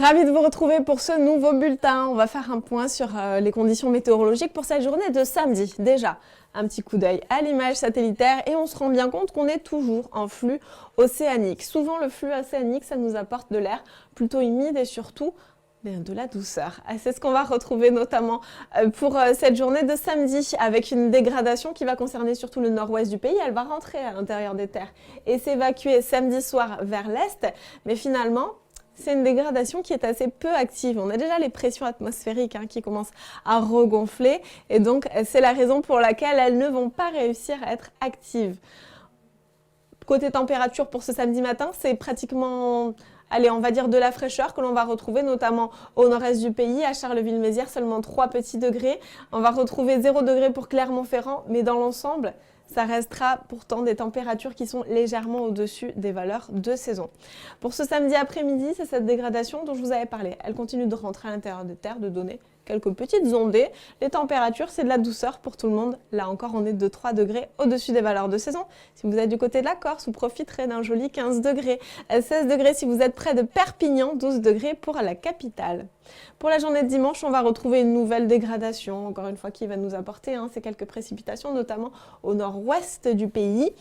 Ravi de vous retrouver pour ce nouveau bulletin. On va faire un point sur les conditions météorologiques pour cette journée de samedi. Déjà, un petit coup d'œil à l'image satellitaire et on se rend bien compte qu'on est toujours en flux océanique. Souvent, le flux océanique, ça nous apporte de l'air plutôt humide et surtout de la douceur. C'est ce qu'on va retrouver notamment pour cette journée de samedi avec une dégradation qui va concerner surtout le nord-ouest du pays. Elle va rentrer à l'intérieur des terres et s'évacuer samedi soir vers l'est. Mais finalement, c'est une dégradation qui est assez peu active. On a déjà les pressions atmosphériques qui commencent à regonfler et donc c'est la raison pour laquelle elles ne vont pas réussir à être actives. Côté température pour ce samedi matin, c'est pratiquement, allez, on va dire de la fraîcheur que l'on va retrouver notamment au nord-est du pays, à Charleville-Mézières, seulement 3 petits degrés. On va retrouver 0 degré pour Clermont-Ferrand, mais dans l'ensemble, ça restera pourtant des températures qui sont légèrement au-dessus des valeurs de saison. Pour ce samedi après-midi, c'est cette dégradation dont je vous avais parlé. Elle continue de rentrer à l'intérieur des terres, de donner quelques petites ondées. Les températures, c'est de la douceur pour tout le monde. Là encore, on est de 3 degrés au-dessus des valeurs de saison. Si vous êtes du côté de la Corse, vous profiterez d'un joli 15 degrés. 16 degrés si vous êtes près de Perpignan, 12 degrés pour la capitale. Pour la journée de dimanche, on va retrouver une nouvelle dégradation, encore une fois, qui va nous apporter ces quelques précipitations, notamment au nord-ouest du pays.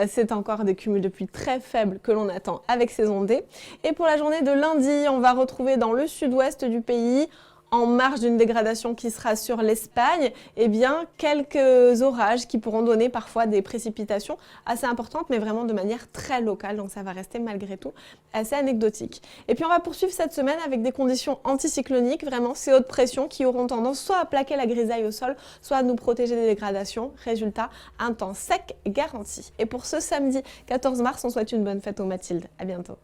C'est encore des cumuls de pluie très faibles que l'on attend avec ces ondées. Et pour la journée de lundi, on va retrouver dans le sud-ouest du pays, en marge d'une dégradation qui sera sur l'Espagne, eh bien, quelques orages qui pourront donner parfois des précipitations assez importantes, mais vraiment de manière très locale. Donc ça va rester malgré tout assez anecdotique. Et puis on va poursuivre cette semaine avec des conditions anticycloniques, vraiment ces hautes pressions qui auront tendance soit à plaquer la grisaille au sol, soit à nous protéger des dégradations. Résultat, un temps sec garanti. Et pour ce samedi 14 mars, on souhaite une bonne fête aux Mathildes. À bientôt.